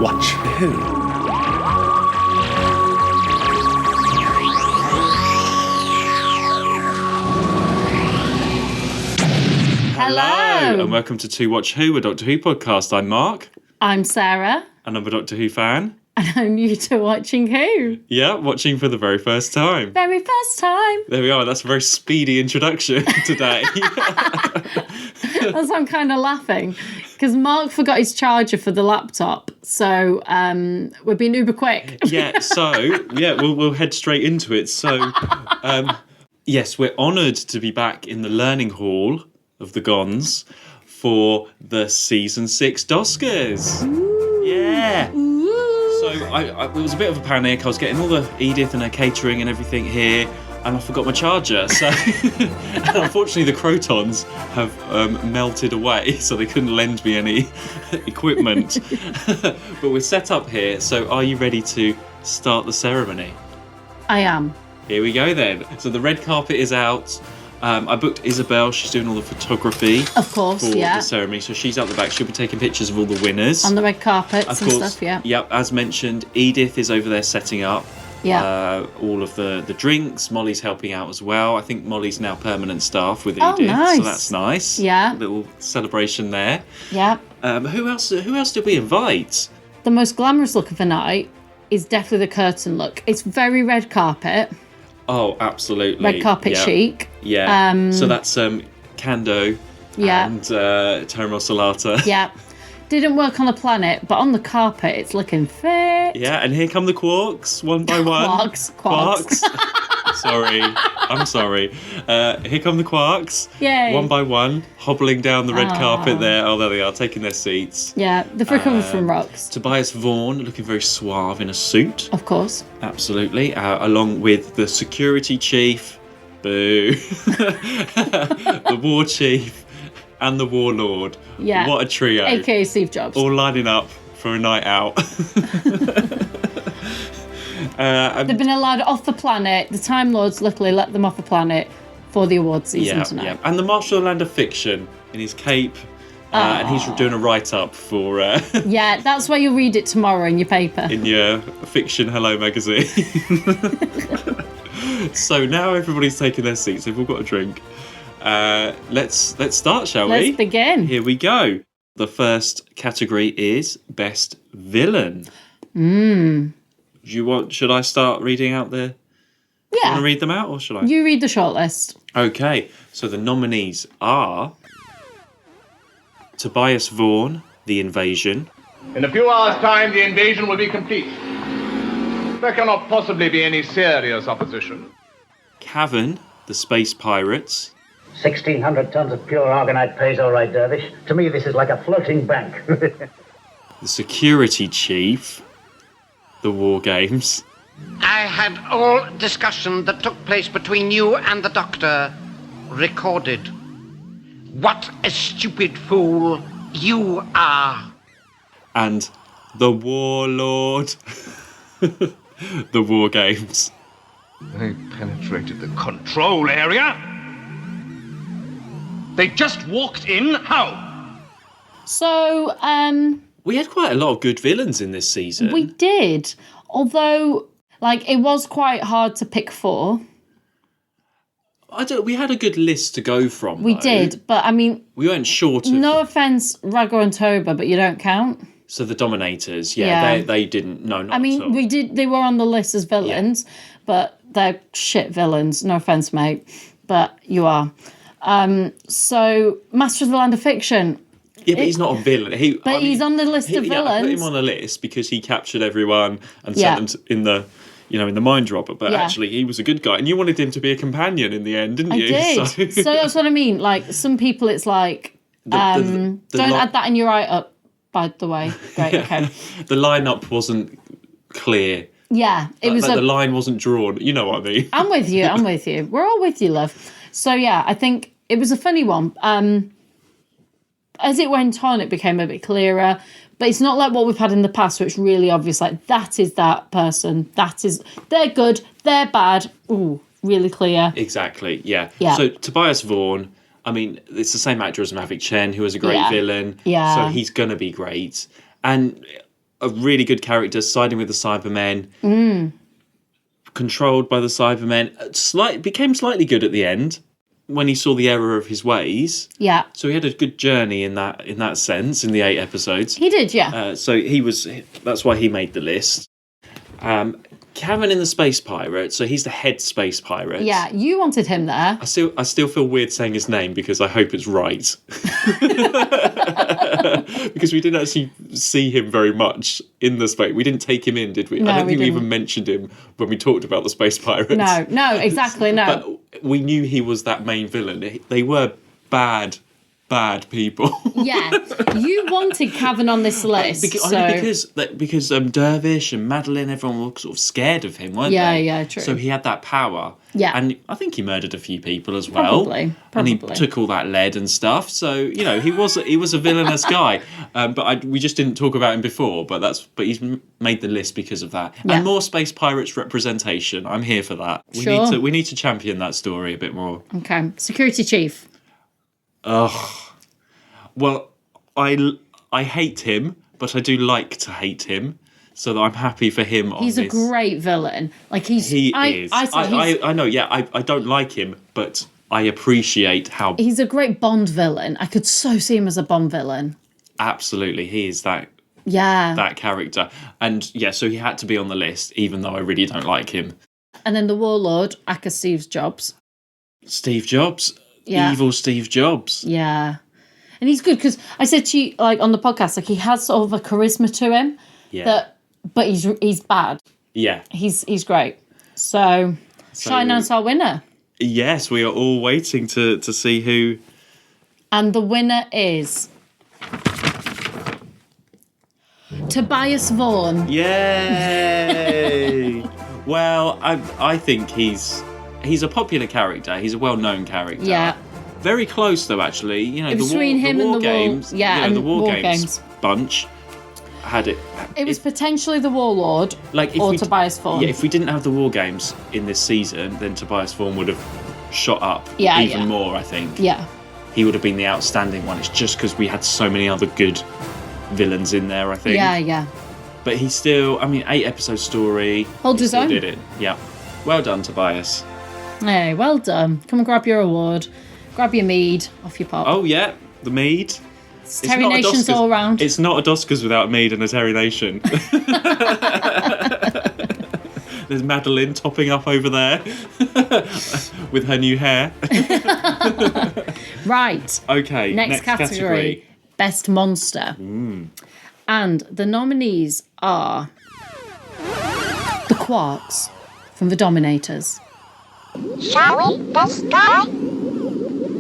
Watch Who? Hello, and welcome to To Watch Who, a Doctor Who podcast. I'm Mark. I'm Sarah. And I'm a Doctor Who fan. And I'm new to watching Who. Yeah, watching for the very first time. Very first time. There we are. That's a very speedy introduction today. That's why I'm kind of laughing. Because Mark forgot his charger for the laptop. So we're being uber quick. We'll head straight into it. So, yes, we're honoured to be back in the learning hall of the Gons for the season 6 Doscars. Ooh. Yeah. Ooh. So it was a bit of a panic. I was getting all the Edith and her catering and everything here, and I forgot my charger. So and unfortunately the Krotons have melted away, so they couldn't lend me any equipment. But we're set up here. So are you ready to start the ceremony? I am. Here we go then. So the red carpet is out. I booked Isabel. She's doing all the photography. Of course, for yeah. the ceremony. So she's out the back. She'll be taking pictures of all the winners. On the red carpets of and course, stuff, yeah. Yep, as mentioned, Edith is over there setting up all of the drinks. Molly's helping out as well. I think Molly's now permanent staff with Edith. Nice. So that's nice. Yeah. Little celebration there. Yeah. Who else did we invite? The most glamorous look of the night is definitely the curtain look. It's very red carpet. Oh, absolutely. Red carpet chic. Yeah. So that's Kando and Teramo Salata. Yeah. Didn't work on the planet, but on the carpet it's looking fit. Yeah, and here come the quarks, one by one. Quarks. I'm sorry. Here come the quarks. Yay. One by one, hobbling down the red carpet there. Oh, there they are, taking their seats. Yeah, they've recovered from rocks. Tobias Vaughan, looking very suave in a suit. Of course. Absolutely. Along with the security chief, boo, the war chief, and the warlord. Yeah. What a trio. AKA Steve Jobs. All lining up for a night out. They've been allowed off the planet. The Time Lords luckily let them off the planet for the award season tonight. Yeah. And the Marshal of the Land of Fiction in his cape. And he's doing a write-up for... yeah, that's why you'll read it tomorrow in your paper. In your Fiction Hello magazine. So now everybody's taking their seats. They've all got a drink. Let's start, shall we? Let's begin. Here we go. The first category is Best Villain. Should I start reading out the... Yeah. You want to read them out, or should I? You read the shortlist. Okay, so the nominees are Tobias Vaughan, The Invasion. In a few hours' time, the invasion will be complete. There cannot possibly be any serious opposition. Cavan, The Space Pirates. 1,600 tons of pure argonite pays all right, Dervish. To me, this is like a floating bank. The Security Chief, The War Games. I had all discussion that took place between you and the Doctor recorded. What a stupid fool you are. And The Warlord, The War Games. They penetrated the control area. They just walked in. How? So, We had quite a lot of good villains in this season. we did. Although, it was quite hard to pick 4. We had a good list to go from. We though. did, but I mean... We weren't short of... No offence, Ragor and Toba, but you don't count. So the Dominators, Yeah. they didn't... No, not I mean, at all. we did. They were on the list as villains, but they're shit villains. No offence, mate, but you are. So, Master of the Land of Fiction. Yeah, but he's not a villain. He's on the list of Yeah, I put villains. him on a list because he captured everyone and sent them in the... in the mind dropper, but actually he was a good guy, and you wanted him to be a companion in the end, didn't you? I did. So that's what I mean. Some people, it's like, don't add that in your write-up, by the way. Great, okay. The lineup wasn't clear. Yeah, it was the line wasn't drawn. You know what I mean? I'm with you. We're all with you, love. So yeah, I think it was a funny one. As it went on, it became a bit clearer. But it's not like what we've had in the past, where it's really obvious, that is that person. They're good, they're bad. Ooh, really clear. Exactly, yeah. Yeah. So Tobias Vaughan, I mean, it's the same actor as Maverick Chen, who was a great villain. Yeah. So he's going to be great. And a really good character, siding with the Cybermen, controlled by the Cybermen. Became slightly good at the end when he saw the error of his ways. Yeah. So he had a good journey in that sense in the 8 episodes. He did, yeah. So that's why he made the list. Kevin in the Space Pirate, so he's the head space pirate. Yeah, you wanted him there. I still feel weird saying his name because I hope it's right. Because we didn't actually see him very much in the space. We didn't take him in, did we? No, I don't think we didn't. even mentioned him when we talked about the Space Pirates. No, exactly, no. But we knew he was that main villain. They were bad people. Yeah, you wanted Cavan on this list. Because Dervish and Madeline, everyone was sort of scared of him, weren't they? Yeah, true. So he had that power. Yeah. And I think he murdered a few people as well. Probably. And he took all that lead and stuff. So, he was a villainous guy. But we just didn't talk about him before. But he's made the list because of that. Yeah. And more Space Pirates representation. I'm here for that. We need to champion that story a bit more. Okay, Security Chief. Well, I hate him, but I do like to hate him, so that I'm happy for him on this. He's a great villain. Like He is. I know, yeah, I don't like him, but I appreciate how... He's a great Bond villain. I could so see him as a Bond villain. Absolutely, he is that character. And yeah, so he had to be on the list, even though I really don't like him. And then the Warlord, Aka Steve Jobs. Steve Jobs. Yeah. Evil Steve Jobs. Yeah. And he's good because I said to you, like, on the podcast, like, he has sort of a charisma to him. Yeah. But he's bad. Yeah. He's great. So shall I announce our winner? Yes, we are all waiting to see who... And the winner is... Tobias Vaughan. Yay! Well, I think he's a popular character. He's a well-known character. Yeah. Very close, though, actually. Between him and the Games. and the War Games Games bunch had it. It was potentially the Warlord or Tobias Vaughan. Yeah, if we didn't have the War Games in this season, then Tobias Vaughan would have shot up even more, I think. Yeah. He would have been the outstanding one. It's just because we had so many other good villains in there, I think. Yeah. But he's still, 8-episode story. Hold his own. Did it. Yeah. Well done, Tobias. Hey, well done. Come and grab your award. Grab your mead off your pop. Oh, yeah. The mead. Terry Nations all round. It's not a Doscars without a mead and a Terry Nation. There's Madeline topping up over there with her new hair. Right. Okay. Next category. Best Monster. And the nominees are the Quarks from The Dominators. Shall we destroy?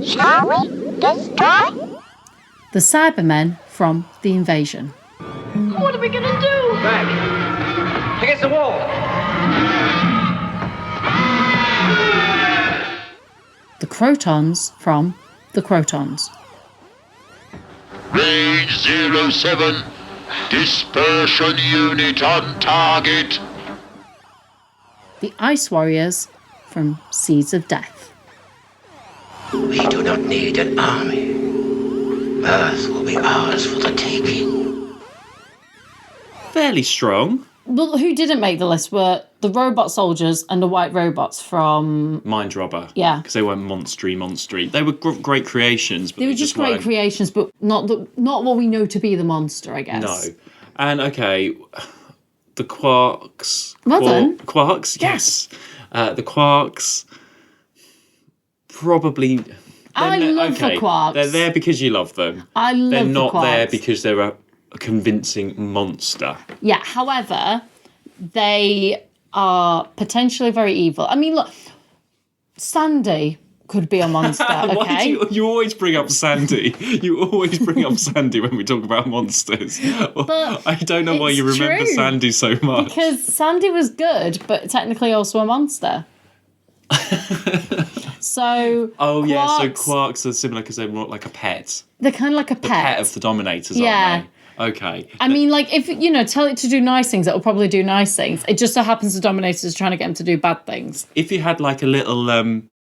Shall we destroy? The Cybermen from The Invasion. What are we gonna do? Back. Against the wall. The Krotons from The Krotons. Range 07. Dispersion unit on target. The Ice Warriors from Seeds of Death. We do not need an army. Earth will be ours for the taking. Fairly strong. Well, who didn't make the list were the robot soldiers and the white robots from... Mind Robber. Yeah. Because they were monstery. They were great creations. But They were just great weren't... creations, but not what we know to be the monster, I guess. No. And, okay, the Quarks. Well done. Quarks, yes. The Quarks, probably... I love the Quarks. They're there because you love them. I love the Quarks. They're not there because they're a convincing monster. Yeah, however, they are potentially very evil. I mean, look, Sandy could be a monster, okay? Why do you always bring up Sandy? You always bring up Sandy when we talk about monsters. But I don't know why you remember true. Sandy so much. Because Sandy was good, but technically also a monster. So oh, yeah, so Quarks, Quarks are similar because they're more like a pet. they're kind of like a pet. The pet of the Dominators, Yeah. aren't they? Okay. I mean, like, if, tell it to do nice things, it'll probably do nice things. It just so happens the Dominators are trying to get him to do bad things. If you had, like, a little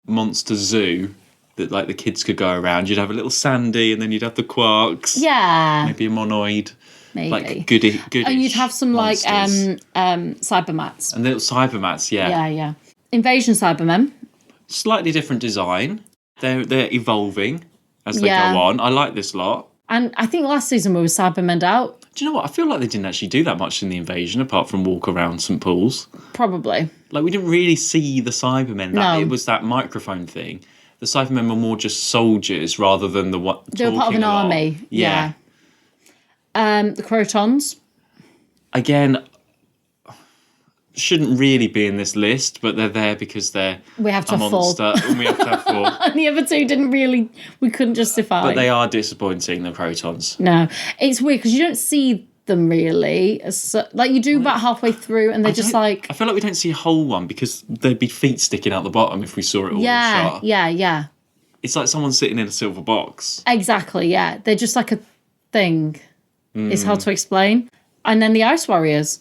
monster zoo that, like, the kids could go around, you'd have a little Sandy and then you'd have the Quarks. Yeah. Maybe a monoid. maybe. Like goodish. And you'd have some monsters. Cybermats. And little Cybermats, yeah. Yeah. Invasion Cybermen. Slightly different design. They're evolving as they go on. I like this lot. And I think last season we were Cybermen out. Do you know what? I feel like they didn't actually do that much in the Invasion, apart from walk around St. Paul's. Probably. Like, we didn't really see the Cybermen. No. It was that microphone thing. The Cybermen were more just soldiers rather than the what. They were part of an army. Yeah. The Krotons. Again, shouldn't really be in this list, but they're there because they're We have to a have 4. monster, and we have to have 4. And the other 2 we couldn't justify. But they are disappointing, the Krotons. No. It's weird because you don't see them really. Like you do about halfway through and they're just like... I feel like we don't see a whole one because there'd be feet sticking out the bottom if we saw it all in shot. Yeah. It's like someone sitting in a silver box. Exactly, yeah. They're just like a thing. It's hard to explain. And then the Ice Warriors.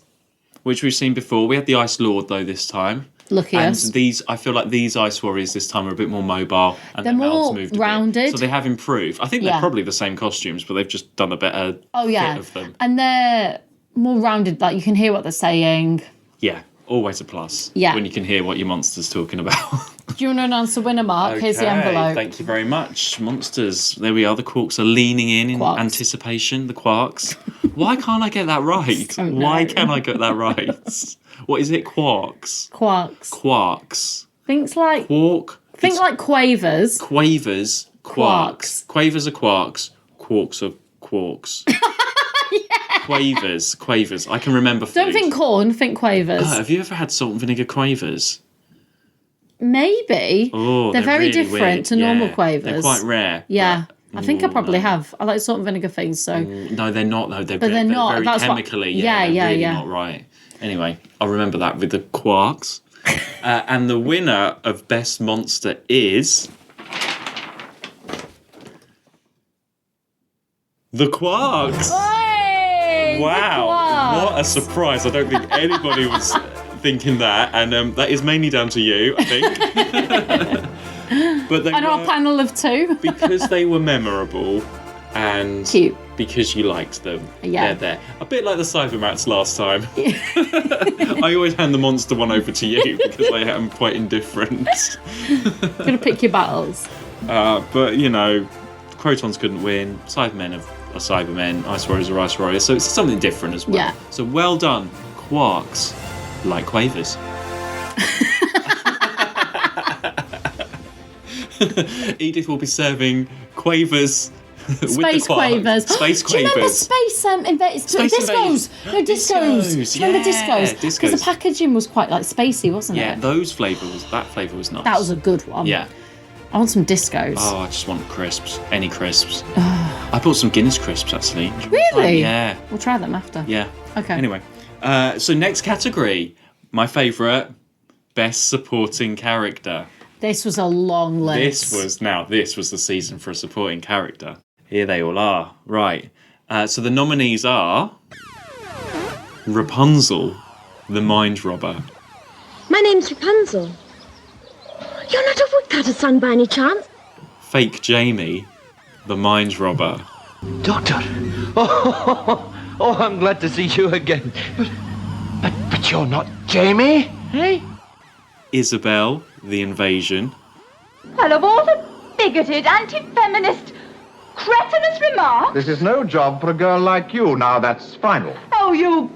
Which we've seen before. We had the Ice Lord, though, this time. Lucky and us. I feel like these Ice Warriors this time are a bit more mobile. And they're more moved rounded. So they have improved. I think they're probably the same costumes, but they've just done a better fit of them. And they're more rounded. Like, you can hear what they're saying. Yeah, always a plus. Yeah. When you can hear what your monster's talking about. Do you want to announce the winner, Mark? Here's the envelope. Thank you very much. Monsters. There we are. The Quarks are leaning in Quarks. anticipation. The Quarks. Why can't I get that right? Why can't I get that right? What is it? Quarks. Quarks. Think like quavers. Quavers. Quarks. Quavers are quarks. Quarks are quarks. Quavers. I can remember food. Don't think corn, think quavers. Have you ever had salt and vinegar quavers? Maybe. Oh, they're very really different weird. to normal quavers. They're quite rare. Yeah. I think I probably no. have. I like salt and vinegar things, so... No, they're not, though. They're not. very That's chemically. What... They're really yeah. not right. Anyway, I'll remember that with the Quarks. And the winner of Best Monster is... The Quarks! Hey, Wow, what a surprise. I don't think anybody was thinking that. And that is mainly down to you, I think. But they our panel of 2. because they were memorable and cute. Because you liked them. Yeah. They're there. A bit like the Cybermats last time. I always hand the monster one over to you because I am quite indifferent. Gonna pick your battles. But, you know, Krotons couldn't win. Cybermen are Cybermen. Ice Warriors are Ice Warriors. So it's something different as well. Yeah. So well done, Quarks. Like quavers. Edith will be serving quavers with the Space Quarks. quavers. Space Do you remember quavers. Space discos? No, discos. Yeah, Remember discos? Because the discos. packaging was quite like spacey, wasn't Yeah, it? that flavour was nice. That was a good one. Yeah. I want some discos. Oh, I just want crisps. Any crisps. I bought some Guinness crisps, actually. Really? Yeah. We'll try them after. Yeah. Okay. Anyway, so next category. My favourite, Best Supporting Character. This was a long list. This was the season for a supporting character. Here they all are. Right. So the nominees are Rapunzel, the Mind Robber. My name's Rapunzel. You're not a woodcutter son by any chance? Fake Jamie, the Mind Robber. Doctor! Oh, I'm glad to see you again. But you're not Jamie, eh? Isabel, the Invasion. Well, of all the bigoted, anti-feminist, cretinous remarks... This is no job for a girl like you. Now that's final. Oh, you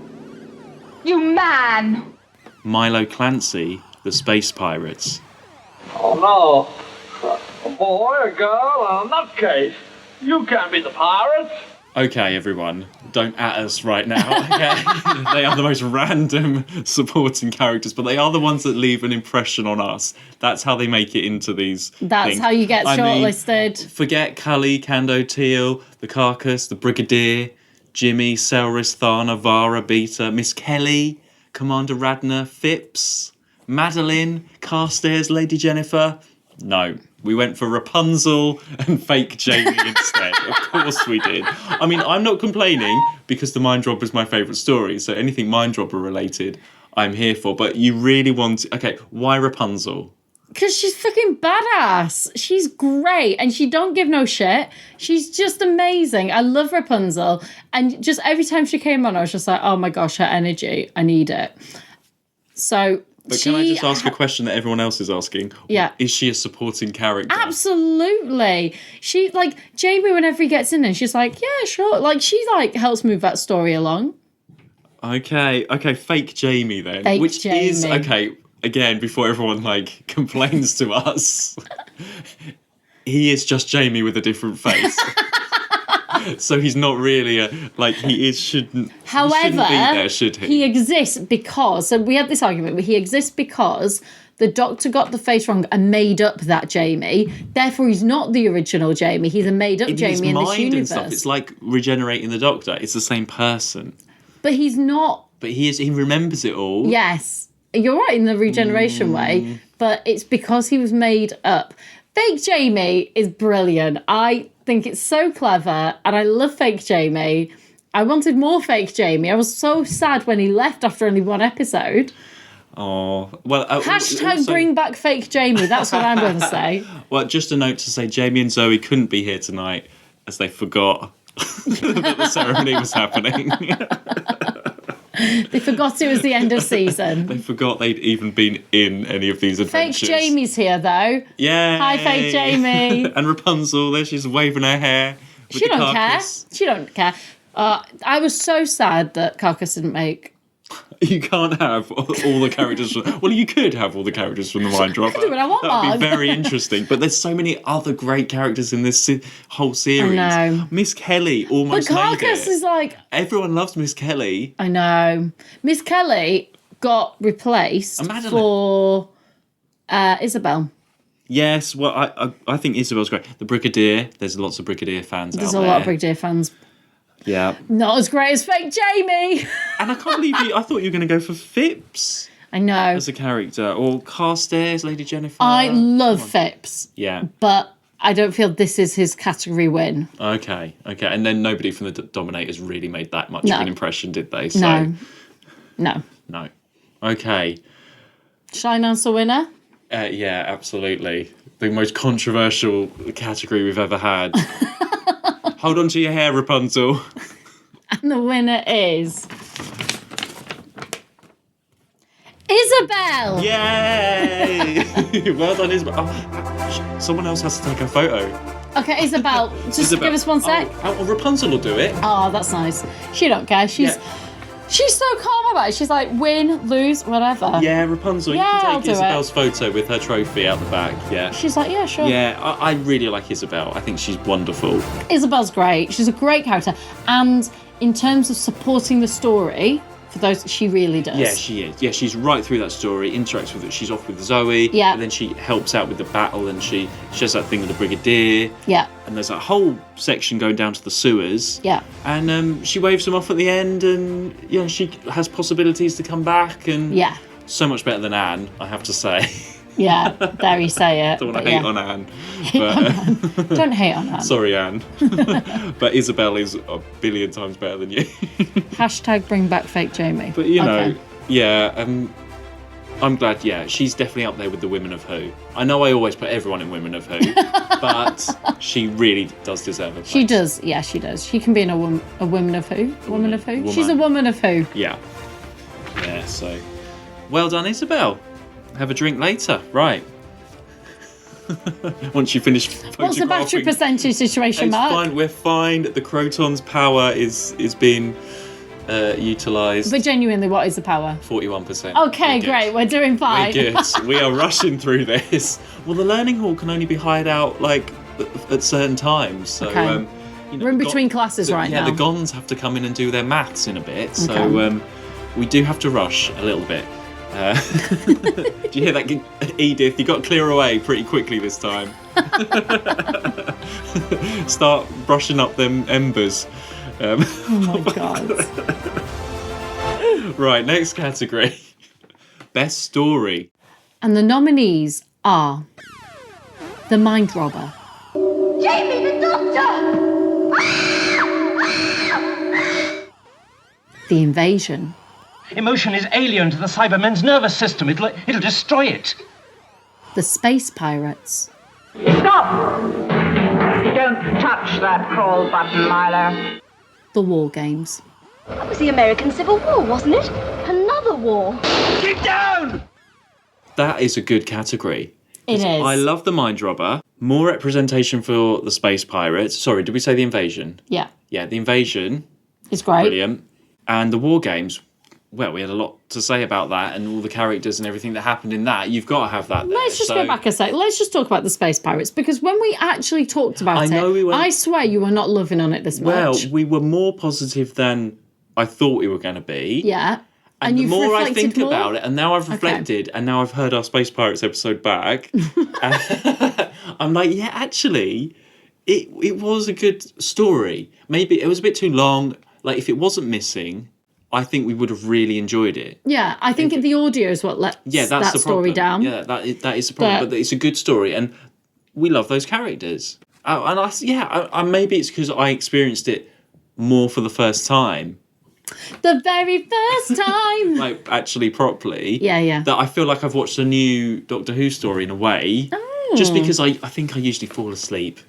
man! Milo Clancy, the Space Pirates. Oh, no. A boy, a girl, a nutcase. You can't be the pirates. Okay, everyone, don't at us right now. Okay? They are the most random supporting characters, but they are the ones that leave an impression on us. That's how they make it into these That's things. how you get I mean, shortlisted. forget Cully, Kando, Teal, the Carcass, the Brigadier, Jimmy, Selris, Thana, Vara, Beta, Miss Kelly, Commander Radner, Phipps, Madeline, Carstairs, Lady Jennifer. No, we went for Rapunzel and fake Jamie instead. Of course we did. I mean, I'm not complaining because the Mind Robber is my favourite story, so anything Mind Robber related, I'm here for. But you really want... Okay, why Rapunzel? Because she's fucking badass. She's great. And she don't give no shit. She's just amazing. I love Rapunzel. And just every time she came on, I was just like, oh my gosh, her energy. I need it. So... But can I just ask a question that everyone else is asking? Yeah. Is she a supporting character? Absolutely. She, like, Jamie, whenever he gets in there, she's like, yeah, sure. Like, she, like, helps move that story along. Okay, fake Jamie then. Fake which Jamie. is, okay, again, before everyone, like, complains to us, he is just Jamie with a different face. So he's not really he shouldn't be there, should he? He exists because, so we had this argument, but he exists because the Doctor got the face wrong and made up that Jamie. Therefore, he's not the original Jamie. He's a made-up Jamie in this universe. And stuff, it's like regenerating the Doctor. It's the same person. But he's not. But he remembers it all. Yes. You're right in the regeneration way, but it's because he was made up. Fake Jamie is brilliant. I think it's so clever, and I love Fake Jamie. I wanted more Fake Jamie. I was so sad when he left after only one episode. Oh, well. Hashtag also, bring back Fake Jamie. That's what I'm going to say. Well, just a note to say Jamie and Zoe couldn't be here tonight as they forgot that the ceremony was happening. They forgot it was the end of season. They forgot they'd even been in any of these adventures. Fake Jamie's here, though. Yeah. Hi, Fake Jamie. And Rapunzel, there she's waving her hair. She don't care. She don't care. I was so sad that Carcass didn't make. You can't have all the characters. Well, you could have all the characters from the Mind Dropper. I do what I want, That'd Mark. be very interesting. But there's so many other great characters in this whole series. I know. Miss Kelly almost But made Carcass it. is like... Everyone loves Miss Kelly. I know. Miss Kelly got replaced for Isabel. Yes, well, I think Isabel's great. The Brigadier, there's lots of Brigadier fans There's out a there. lot of Brigadier fans. Yeah. Not as great as Fake Jamie. And I can't believe I thought you were going to go for Phipps. I know. As a character. Or Carstairs, Lady Jennifer. I love Phipps. Yeah. But I don't feel this is his category win. Okay. And then nobody from the Dominators really made that much of an impression, did they? So, No. Okay. Shall I announce the winner? Yeah, absolutely. The most controversial category we've ever had. Hold on to your hair, Rapunzel. And the winner is... Isabel! Yay! Well done, Isabel. Oh, someone else has to take a photo. Okay, Isabel, just give us 1 sec. Oh, Rapunzel will do it. Oh, that's nice. She don't care. She's so calm about it. She's like, win, lose, whatever. Yeah, Rapunzel, Yeah, you I'll can do take Isabel's photo with her trophy out the back. Yeah. She's like, yeah, sure. Yeah, I really like Isabel. I think she's wonderful. Isabel's great. She's a great character. And in terms of supporting the story, for those, she really does. Yeah, she is. Yeah, she's right through that story, interacts with it. She's off with Zoe. Yeah. And then she helps out with the battle and she has that thing with the Brigadier. Yeah. And there's that whole section going down to the sewers. Yeah. And she waves them off at the end and, she has possibilities to come back and... Yeah. So much better than Anne, I have to say. Yeah, there you say it. Don't want to hate on Anne. Don't hate on Anne. Sorry, Anne. But Isabel is a billion times better than you. Hashtag bring back Fake Jamie. But, I'm glad, she's definitely up there with the Women of Who. I know I always put everyone in Women of Who, but she really does deserve a place. She does, yeah, she does. She can be in a Woman of Who. Woman of Who? She's a Woman of Who. Yeah. Yeah, so... Well done, Isabel. Have a drink later. Right. Once you finish photographing... What's the battery percentage situation, it's Mark? Fine, we're fine. The Krotons' power is being utilised. But genuinely, what is the power? 41%. Okay, great. We're doing fine. We're good. We are rushing through this. Well, the learning hall can only be hired out, at certain times. So, okay. We're in between classes right now. Yeah, the Gons have to come in and do their maths in a bit. So, we do have to rush a little bit. Do you hear that, Edith? You got to clear away pretty quickly this time. Start brushing up them embers. Oh my god. Right, next category. Best story. And the nominees are The Mind Robber, Jamie, the Doctor! The Invasion, Emotion is alien to the Cybermen's nervous system. It'll destroy it. The Space Pirates. Stop! Don't touch that call button, Milo. The War Games. That was the American Civil War, wasn't it? Another war. Get down! That is a good category. It is. I love the Mind Robber. More representation for the Space Pirates. Sorry, did we say the Invasion? Yeah. Yeah, the Invasion. It's great. Brilliant. And the War Games. Well, we had a lot to say about that and all the characters and everything that happened in that. You've got to have that there. Let's just go back a sec. Let's just talk about the Space Pirates, because when we actually talked about I swear you were not loving on it this much. Well, we were more positive than I thought we were going to be. Yeah. And the you've more I reflected think more? about it, and now I've reflected, and now I've heard our Space Pirates episode back, I'm like, yeah, actually, it was a good story. Maybe it was a bit too long. Like, if it wasn't missing, I think we would have really enjoyed it. Yeah, I think the audio is what lets that story down. Yeah, that is the problem. But it's a good story, and we love those characters. And maybe it's because I experienced it more for the first time. The very first time. Like, actually properly. Yeah. That I feel like I've watched a new Doctor Who story in a way. Oh. Just because I think I usually fall asleep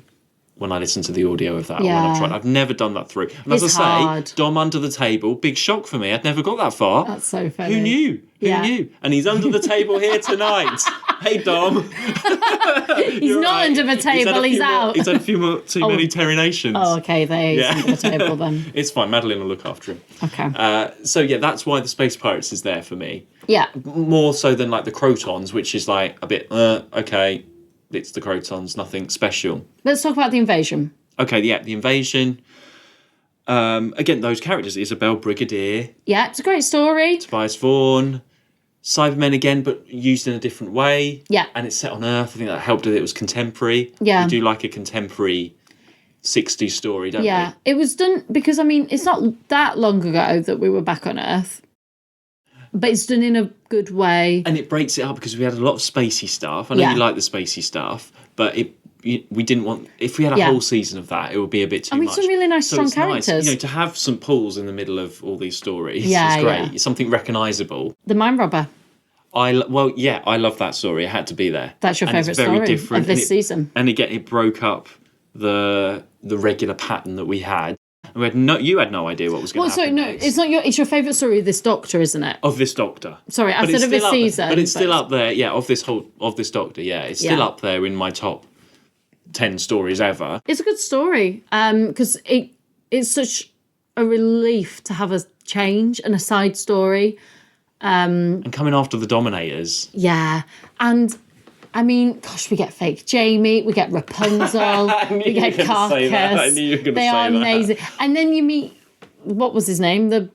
when I listen to the audio of that. Yeah. When I've tried. I've never done that through. And as I say, hard. Dom under the table, big shock for me. I'd never got that far. That's so funny. Who knew? Who knew? And he's under the table here tonight. Hey, Dom. He's not under the table, he's out. He's had a few more too many terminations. Oh, okay, there he's under the table then. It's fine. Madeline will look after him. Okay. So, yeah, that's why the Space Pirates is there for me. Yeah. More so than, like, the Krotons, which is, like, a bit, okay, it's the Krotons, nothing special. Let's talk about the Invasion. Okay, yeah, the Invasion. Again, those characters, Isabel Brigadier. Yeah, it's a great story. Tobias Vaughan. Cybermen again, but used in a different way. Yeah. And it's set on Earth. I think that helped that it was contemporary. Yeah. We do like a contemporary 60s story, don't we? Yeah, it was done because, I mean, it's not that long ago that we were back on Earth. But it's done in a good way. And it breaks it up because we had a lot of spacey stuff. I know you like the spacey stuff, but we didn't want... If we had a whole season of that, it would be a bit too much. Some really nice, strong characters. Nice, you know, to have St. Paul's in the middle of all these stories is great. Yeah. It's something recognisable. The Mind Robber. I love that story. It had to be there. That's your favourite story of this season. And again, it broke up the regular pattern that we had. And you had no idea what was going to happen. It's not it's your favourite story of this Doctor, isn't it? Of this Doctor. Sorry, I said of this season. But it's still up there, yeah, of this Doctor, yeah. It's still up there in my top 10 stories ever. It's a good story, because it's such a relief to have a change and a side story. And coming after the Dominators. Yeah, and I mean, gosh, we get fake Jamie, we get Rapunzel, we get Carcass. I knew you were going to say that. They are amazing. And then you meet, what was his name? The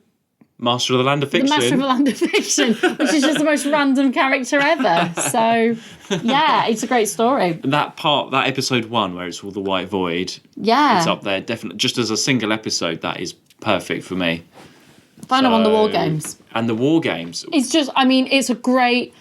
Master of the Land of Fiction. The Master of the Land of Fiction, which is just the most random character ever. So, yeah, it's a great story. And that episode 1, where it's all the White Void, yeah, it's up there, definitely. Just as a single episode, that is perfect for me. Final one, the War Games. And the War Games. It's just, I mean, it's a great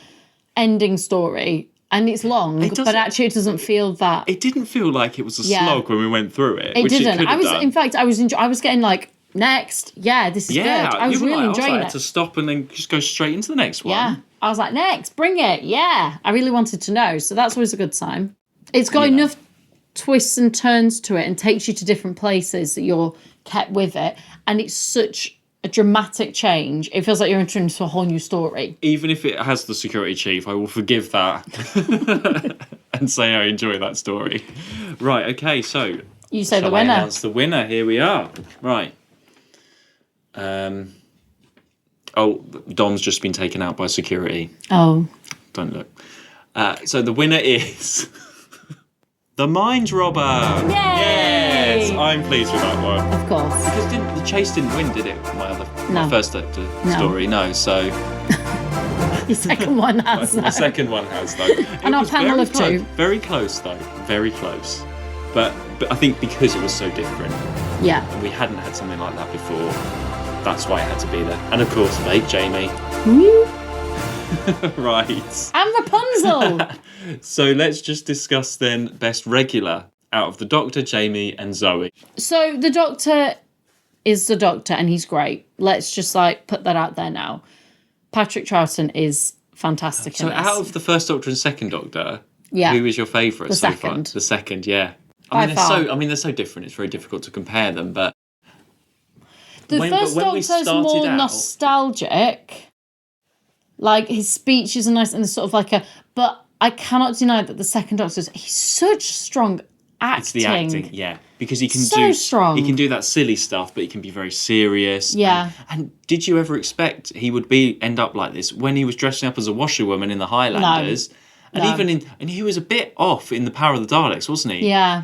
ending story. And it's long, but actually it doesn't feel that... It didn't feel like it was a slog when we went through it. It didn't. In fact, I was getting like, next. Yeah, this is good. I was really enjoying it. To stop and then just go straight into the next one. Yeah. I was like, next, bring it. Yeah. I really wanted to know. So that's always a good sign. It's got enough twists and turns to it and takes you to different places that you're kept with it. And it's such a dramatic change. It feels like you're entering into a whole new story. Even if it has the security chief, I will forgive that and say I enjoy that story. Right, okay, so... You say the winner. I announce the winner. Here we are. Right. Dom's just been taken out by security. Oh. Don't look. So the winner is... The Mind Robber! Yay! Yes! I'm pleased with that one. Of course. Because the chase didn't win, did it? My first story, no. So... Your second one has, though. My second one has, though. And our panel of two. Very close, though. Very close. But I think because it was so different. Yeah. And we hadn't had something like that before. That's why it had to be there. And of course, fake Jamie. Right. And Rapunzel. So let's just discuss then best regular out of the Doctor, Jamie and Zoe. So the Doctor is the Doctor and he's great. Let's just put that out there now. Patrick Troughton is fantastic So in this. out of the first Doctor and second Doctor, Yeah. who is your favourite The so second. far? The second, yeah. By far. They're so different. It's very difficult to compare them, but The when first we Doctor's started more out- nostalgic. Like, his speeches are nice and there's sort of like a... But I cannot deny that the second Doctor's... He's such strong acting. It's the acting, yeah, because he can So strong. He can do that silly stuff, but he can be very serious. Yeah. And did you ever expect he would end up like this when he was dressing up as a washerwoman in the Highlanders? And No. and he was a bit off in the Power of the Daleks, wasn't he? Yeah.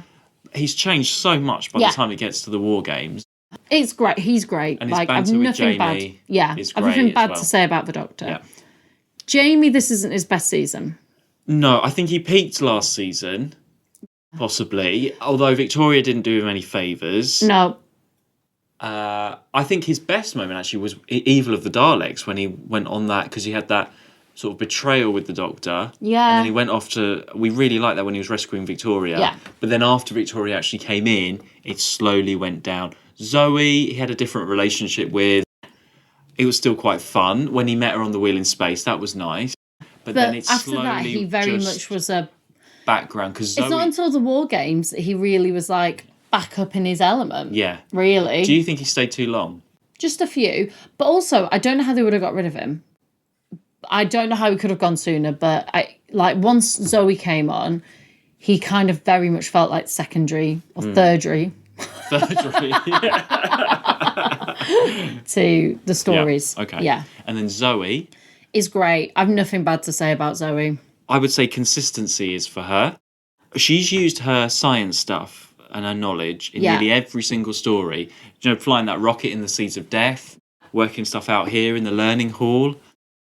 He's changed so much by the time it gets to the War Games. It's great. He's great. And his I've banter with nothing Jamie bad. Yeah, is I've great nothing as bad well. to say about the Doctor. Yeah. Jamie, this isn't his best season. No, I think he peaked last season, possibly. Although Victoria didn't do him any favours. No. I think his best moment actually was Evil of the Daleks when he went on that, because he had that sort of betrayal with the Doctor. Yeah. And then he went off to... We really liked that when he was rescuing Victoria. Yeah. But then after Victoria actually came in, it slowly went down. Zoe, he had a different relationship with. It was still quite fun. When he met her on the wheel in space, that was nice. But then it after slowly that, he very just much was a... background, because Zoe... It's not until the War Games that he really was, like, back up in his element. Yeah. Really. Do you think he stayed too long? Just a few. But also, I don't know how they would have got rid of him. I don't know how he could have gone sooner, but once Zoe came on, he kind of very much felt like secondary or thirdary. Thirdary. To the stories. Yeah, okay. Yeah. And then Zoe... Is great. I've nothing bad to say about Zoe. I would say consistency is for her. She's used her science stuff and her knowledge in nearly every single story. You know, flying that rocket in the Seeds of Death, working stuff out here in the Learning Hall,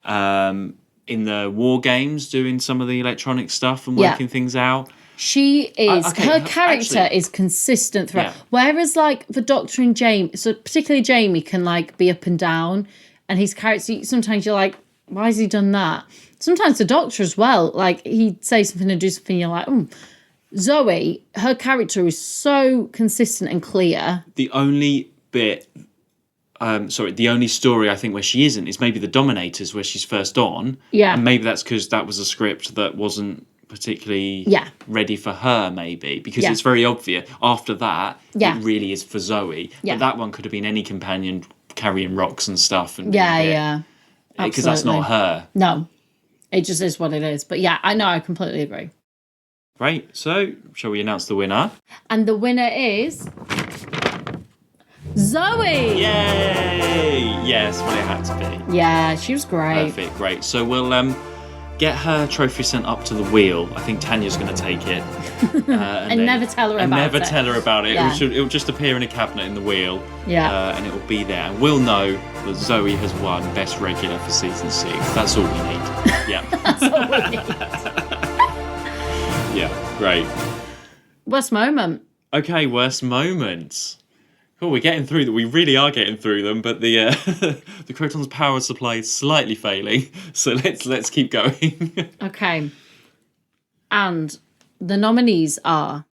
in the War Games, doing some of the electronic stuff and working things out. She is, her character actually- is consistent throughout. Yeah. Whereas, like, the Doctor and Jamie, so particularly Jamie can, like, be up and down, and his character, sometimes you're like, why has he done that? Sometimes the Doctor as well, like, he'd say something and do something, you're like, Zoe, her character is so consistent and clear. The only bit... the only story I think where she isn't is maybe the Dominators, where she's first on. Yeah. And maybe that's because that was a script that wasn't particularly ready for her, maybe, because it's very obvious. After that, it really is for Zoe. Yeah. But that one could have been any companion carrying rocks and stuff. And Yeah. because that's not her. No, it just is what it is. But yeah, I know, I completely agree. Right, so shall we announce the winner? And the winner is... Zoe! Yay! Yes, well, it had to be. Yeah, she was great. Perfect, great. So we'll get her trophy sent up to the wheel. I think Tanya's going to take it. And then- never tell her and about never it. tell her about it. Yeah. It'll just appear in a cabinet in the wheel. Yeah. And it'll be there. And we'll know that Zoe has won Best Regular for Season 6. That's all we need. Yeah. That's all we need. Yeah, great. Worst moment. Okay, worst moments. Oh, we're getting through them. We really are getting through them, but the the Krotons' power supply is slightly failing. So let's keep going. Okay. And the nominees are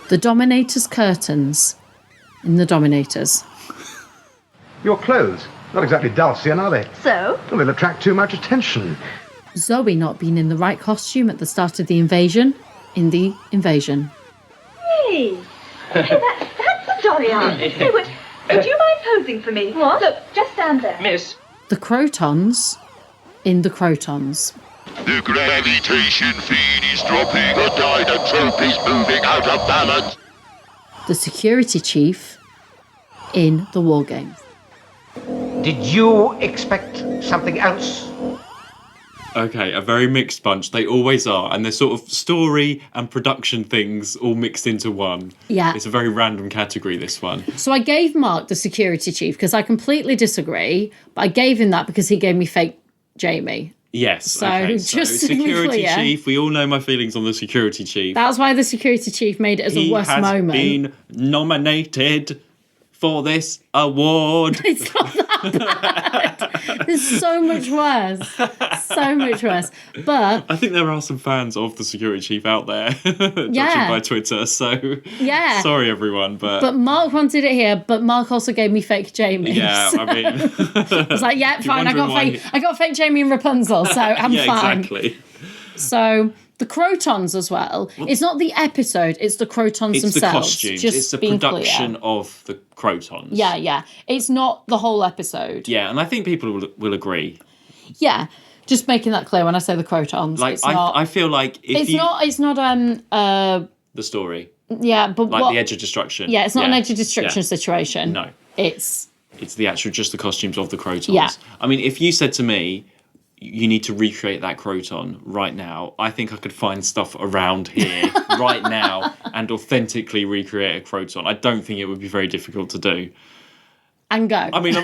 the Dominator's curtains in the Dominators. Your clothes, not exactly Dulcian, are they? So? Well, they'll attract too much attention. Zoe not being in the right costume at the start of the invasion in the invasion. Hey, that's a jolly outfit. Hey, would you mind posing for me? What? Look, just stand there. Miss. The Krotons in the Krotons. The gravitation field is dropping. The dynatrope is moving out of balance. The security chief in the War Games. Did you expect something else? Okay, a very mixed bunch. They always are. And they're sort of story and production things all mixed into one. Yeah. It's a very random category, this one. So I gave Mark the security chief because I completely disagree, but I gave him that because he gave me fake Jamie. Yes. So, okay. just to be security clear, chief. We all know my feelings on the security chief. That's why the security chief made it as a worst moment. He has been nominated for this award. It's not that. bad. There's so much worse. So much worse. But I think there are some fans of the security chief out there, judging by Twitter. So sorry everyone, but Mark wanted it here. But Mark also gave me fake Jamie. Yeah, so. I mean, I was like, yeah, fine. I got fake Jamie and Rapunzel, so I'm fine. Exactly. So the Krotons as well. It's not the episode; it's the Krotons themselves. It's the costumes. It's the production of the Krotons. Yeah. It's not the whole episode. Yeah, and I think people will agree. Yeah, just making that clear when I say the Krotons. Like, I feel like it's not the story. Yeah, but like the Edge of Destruction. Yeah, it's not an Edge of Destruction situation. No, it's the actual just the costumes of the Krotons. Yeah. I mean, if you said to me, you need to recreate that Kroton right now, I think I could find stuff around here right now and authentically recreate a Kroton. I don't think it would be very difficult to do. And go. I mean, I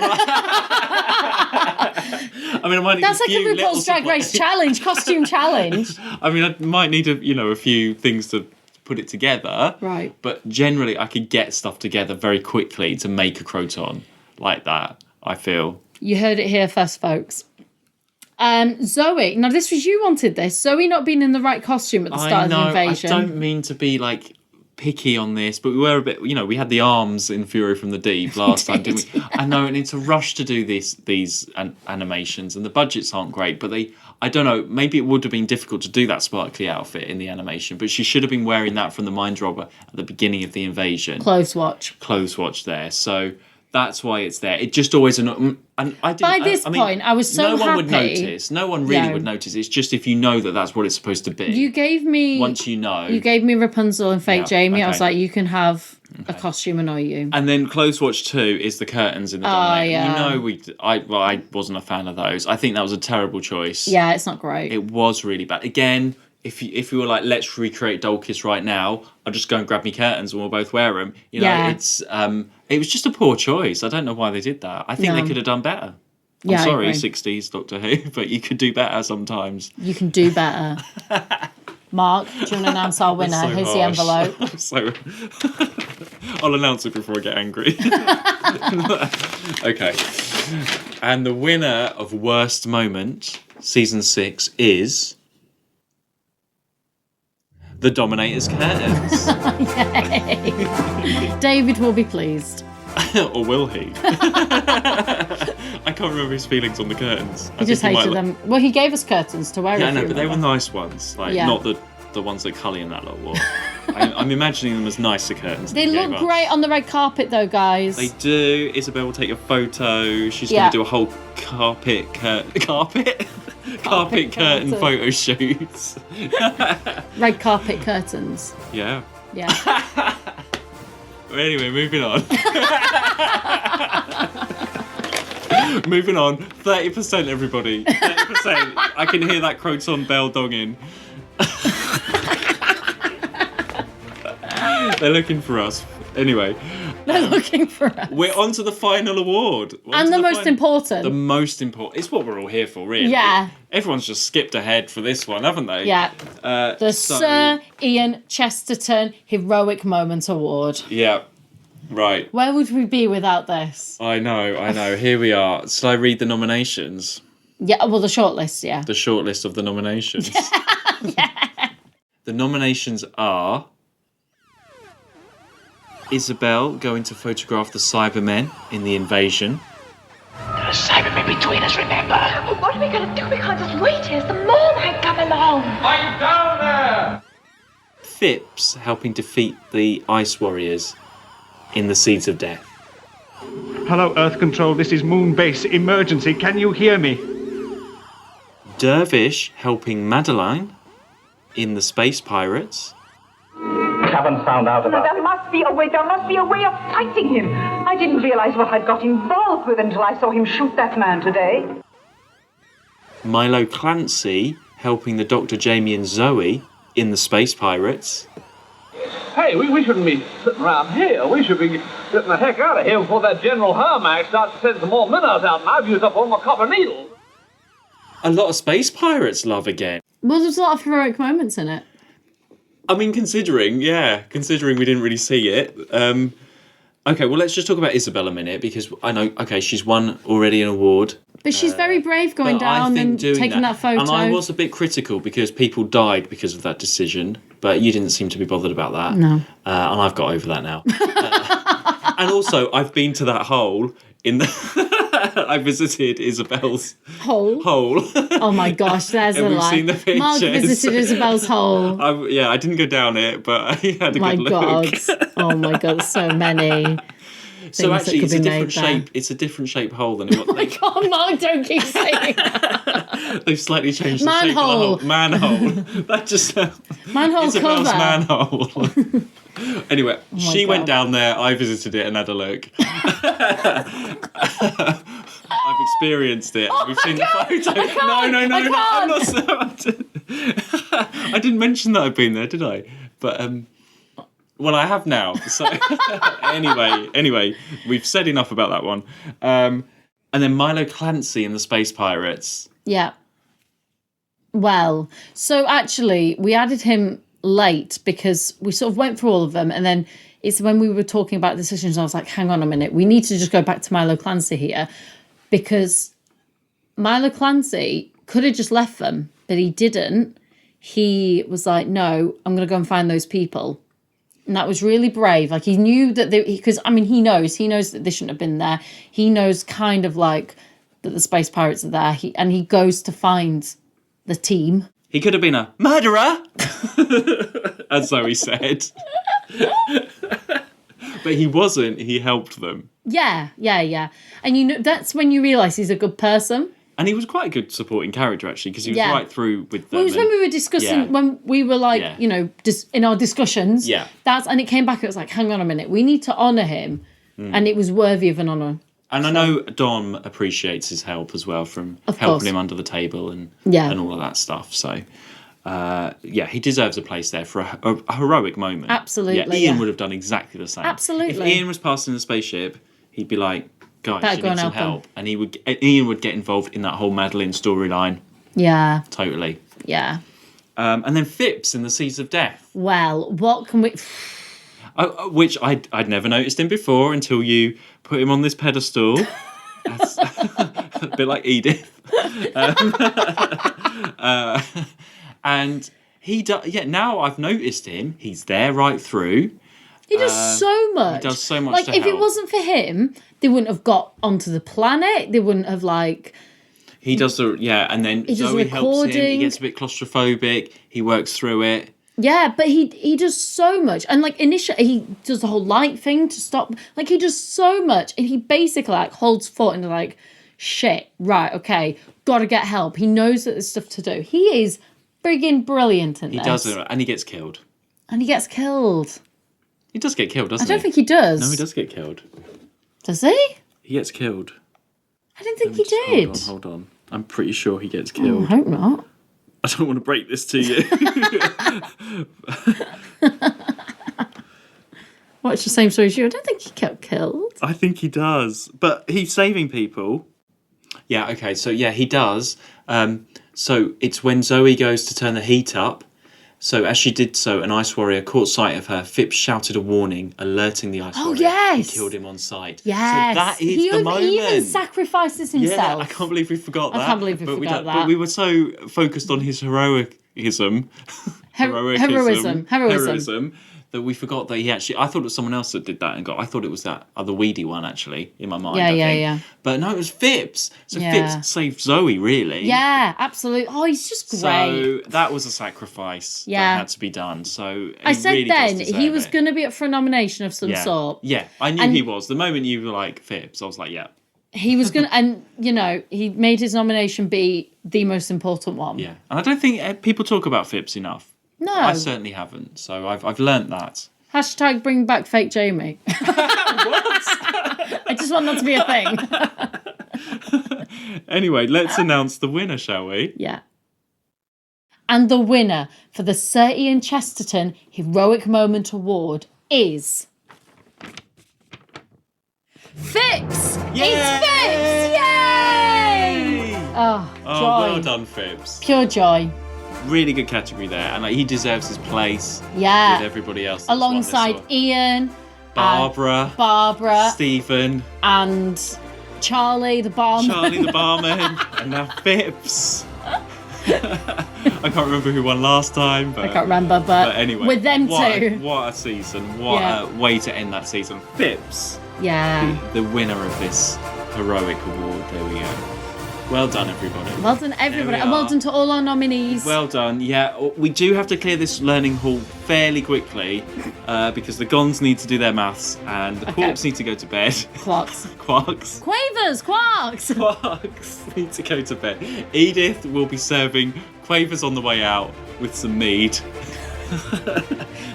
might need that's like a RuPaul's Drag Race challenge, costume challenge. I mean, I might need a few things to put it together. Right. But generally, I could get stuff together very quickly to make a Kroton like that, I feel. You heard it here first, folks. Zoe, now this was you wanted this. Zoe not being in the right costume at the start of the invasion. I don't mean to be like picky on this, but we were a bit, we had the arms in Fury from the Deep last time, didn't we? I know, and it's a rush to do these animations, and the budgets aren't great, but I don't know, maybe it would have been difficult to do that sparkly outfit in the animation, but she should have been wearing that from the Mind Robber at the beginning of the invasion. Clothes watch there, so that's why it's there. It just always and I didn't. By this point, I was so happy. No one would notice. No one really would notice. It's just if you know that that's what it's supposed to be. You gave me once you know. You gave me Rapunzel and Fake Jamie. Okay. I was like, you can have a costume annoy you. And then Clothes Watch 2 is the curtains in the Dominator. Yeah. I wasn't a fan of those. I think that was a terrible choice. Yeah, it's not great. It was really bad. Again, if you were like, let's recreate Dolkis right now, I'll just go and grab me curtains and we'll both wear them. It's it was just a poor choice. I don't know why they did that. I think they could have done better. I'm sorry, 60s Doctor Who, but you could do better sometimes. You can do better. Mark, do you want to announce our winner? So Here's the envelope. I'll announce it before I get angry. Okay. And the winner of Worst Moment, Season 6, is The Dominator's Curtains. Yay. David will be pleased. Or will he? I can't remember his feelings on the curtains. He just hated them. Well, he gave us curtains to wear. Yeah, I know, but they were nice ones. Not the ones that Cully and that lot wore. I'm imagining them as nicer curtains. They look great on the red carpet, though, guys. They do. Isabel will take a photo. She's going to do a whole carpet curtain photo shoots. Red carpet curtains. Yeah. Yeah. Anyway, moving on. Moving on. 30%, everybody. 30%. I can hear that Croton bell donging. They're looking for us. Anyway. They're looking for us. We're on to the final award. And the most important. The most important. It's what we're all here for, really. Yeah. Everyone's just skipped ahead for this one, haven't they? Yeah. Sir Ian Chesterton Heroic Moment Award. Yeah. Right. Where would we be without this? I know. Here we are. Shall I read the nominations? Yeah, well, the shortlist, yeah. The shortlist of the nominations. Yeah. The nominations are Isabel going to photograph the Cybermen in the invasion. There are Cybermen between us, remember? Well, what are we going to do? We can't just wait here. The more might come along. I'm down there! Phipps helping defeat the Ice Warriors in the Seeds of Death. Hello, Earth Control. This is Moon Base. Emergency. Can you hear me? Dervish helping Madeline in the Space Pirates. Haven't found out about There must be a way. There must be a way of fighting him. I didn't realize what I'd got involved with until I saw him shoot that man today. Milo Clancy helping the Dr. Jamie and Zoe in the Space Pirates. Hey, we shouldn't be sitting around here. We should be getting the heck out of here before that General Hermack starts to send some more minnows out, and I've used up all my copper needles. A lot of Space Pirates love again. Well, there's a lot of heroic moments in it. I mean, considering we didn't really see it. Okay, well, let's just talk about Isabel a minute, because I know, okay, she's won already an award. But she's very brave going down and taking that photo. And I was a bit critical because people died because of that decision, but you didn't seem to be bothered about that. No. And I've got over that now. And also, I've been to that hole in the... I visited Isabel's hole. Oh my gosh, there's a we've lie. seen the pictures. Mark visited Isabel's hole. I didn't go down it, but I had a My good God. look. Oh my God, so many. So actually, it's a different made there. shape. It's a different shape hole than it was. Oh my God, Mark, don't keep saying that. They've slightly changed the shape of the hole. Manhole. That just manhole Isabel's cover. manhole. Anyway, she went down there. I visited it and had a look. I've experienced it. Oh We've my seen God, the photo. I can't, No. I'm I not. I didn't mention that I've been there, did I? But well, I have now. So anyway, we've said enough about that one. And then Milo Clancy in the Space Pirates. Yeah. Well, so actually, we added him late because we sort of went through all of them, and then it's when we were talking about decisions, I was like, hang on a minute, we need to just go back to Milo Clancy here, because Milo Clancy could have just left them, but he didn't. He was like, no, I'm going to go and find those people. And that was really brave. Like, he knew that because I mean, he knows that they shouldn't have been there. He knows kind of like that the space pirates are there. And he goes to find the team. He could have been a murderer, as Zoe said. But he wasn't. He helped them. Yeah. And you know, that's when you realise he's a good person. And he was quite a good supporting character, actually, because he was right through with them. Well, it was when we were discussing, when we were like, you know, just in our discussions. Yeah. And it came back, it was like, hang on a minute, we need to honour him. And it was worthy of an honour. And I know Dom appreciates his help as well, from helping him under the table and all of that stuff. So, he deserves a place there for a heroic moment. Absolutely. Ian would have done exactly the same. Absolutely. If Ian was passing the spaceship, he'd be like, guys, Better you go need and some help help. And Ian would get involved in that whole Madeline storyline. Yeah. Totally. Yeah. And then Phipps in The Seas of Death. Well, what can we... Which I'd never noticed him before until you put him on this pedestal. That's a bit like Edith. And he does. Yeah, now I've noticed him. He's there right through. He does so much. He does so much. Like, to if help. It wasn't for him, they wouldn't have got onto the planet. They wouldn't have like. He does and then Zoe helps him. He gets a bit claustrophobic. He works through it. Yeah, but he does so much. And like initially he does the whole light thing to stop. Like, he does so much, and he basically like holds fort and like, shit, right, okay, gotta get help. He knows that there's stuff to do. He is friggin' brilliant in this. He does it, and he gets killed. And he gets killed. He does get killed, doesn't he? I don't think he does. No, he does get killed. Does he? He gets killed. I didn't think he did. Hold on. I'm pretty sure he gets killed. I hope not. I don't want to break this to you. Well, it's the same story as you. I don't think he got killed. I think he does. But he's saving people. Yeah, okay. So, yeah, he does. So it's when Zoe goes to turn the heat up. So as she did so, an ice warrior caught sight of her. Phipps shouted a warning, alerting the ice warrior. Yes. He killed him on sight. Yes. So that is the moment. He even sacrifices himself. Yeah, I can't believe we forgot that. I can't believe we forgot that. But we were so focused on his heroism that we forgot that he actually... I thought it was someone else that did that I thought it was that other weedy one, actually, in my mind. Yeah. But no, it was Phipps. So Yeah. Phipps saved Zoe, really. Yeah, absolutely. Oh, he's just great. So that was a sacrifice that had to be done. So I said really then does he deserve was it. going to be up for a nomination of some sort. Yeah, I knew he was. The moment you were like, Phipps, I was like, yeah. He was going to... And, you know, he made his nomination be the most important one. Yeah. And I don't think people talk about Phipps enough. No. I certainly haven't. So I've learnt that. Hashtag bring back fake Jamie. What? I just want that to be a thing. Anyway, let's announce the winner, shall we? Yeah. And the winner for the Sir Ian Chesterton Heroic Moment Award is... Phipps! Yay! It's Phipps! Yay! Oh, joy. Well done, Phipps. Pure joy. Really good category there, and he deserves his place with everybody else. Alongside Ian, Barbara, Stephen, and Charlie the barman. And now Phipps. I can't remember who won last time, but I can't remember, but anyway, with them two. What a season! What a way to end that season. Phipps, the winner of this heroic award. There we go. Well done, everybody. Well done, everybody, and well done to all our nominees. Well done. Yeah, we do have to clear this learning hall fairly quickly because the Gons need to do their maths and the Quarks need to go to bed. Quarks. Quarks need to go to bed. Edith will be serving Quavers on the way out with some mead.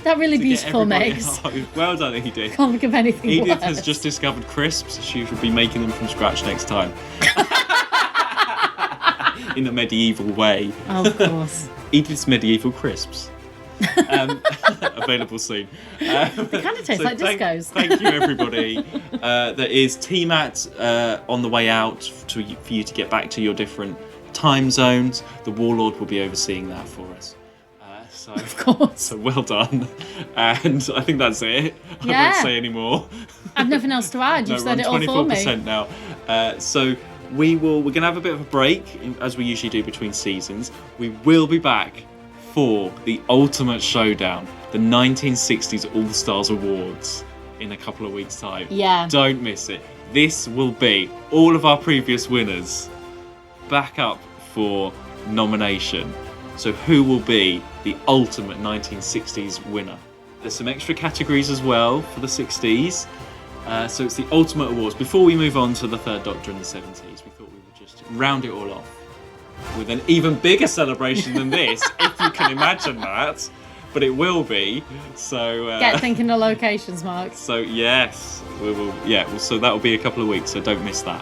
That really beautiful mix. Well done, Edith. Can't think of anything Edith worse. has just discovered crisps. She will be making them from scratch next time. In a medieval way. Oh, of course. Edith's medieval crisps. Available soon. They kind of taste like discos. Thank you, everybody. There is TMAT on the way out for you to get back to your different time zones. The Warlord will be overseeing that for us. Of course. So well done. And I think that's it. I won't say any more. I've nothing else to add. You've said it all for me. 24% now. So we're going to have a bit of a break, as we usually do between seasons. We will be back for the ultimate showdown, the 1960s All-Stars Awards, in a couple of weeks' time. Yeah. Don't miss it. This will be all of our previous winners back up for nomination. So who will be the ultimate 1960s winner? There's some extra categories as well for the 60s. So it's the Ultimate Awards. Before we move on to the Third Doctor in the 70s, we thought we would just round it all off with an even bigger celebration than this, if you can imagine that. But it will be. So get thinking of locations, Mark. So yes, we will. Yeah. So that will be a couple of weeks. So don't miss that.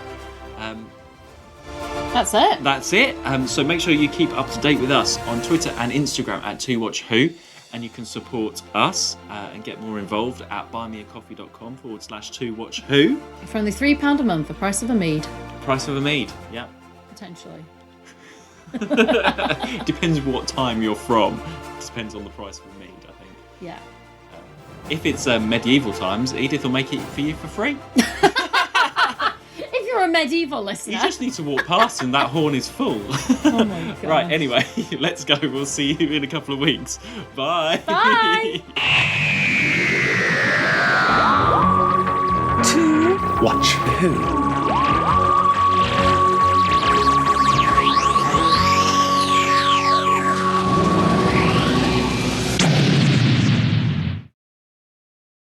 That's it. That's it. So make sure you keep up to date with us on Twitter and Instagram at 2watchwho. And you can support us and get more involved at buymeacoffee.com/2watchwho. For only £3 a month, the price of a mead. Price of a mead, yeah. Potentially. Depends what time you're from. Depends on the price of a mead, I think. Yeah. If it's medieval times, Edith will make it for you for free. If you're a medieval listener. You just need to walk past and that horn is full. Oh my God. Right, anyway, let's go. We'll see you in a couple of weeks. Bye. Bye. 2 Watch Who.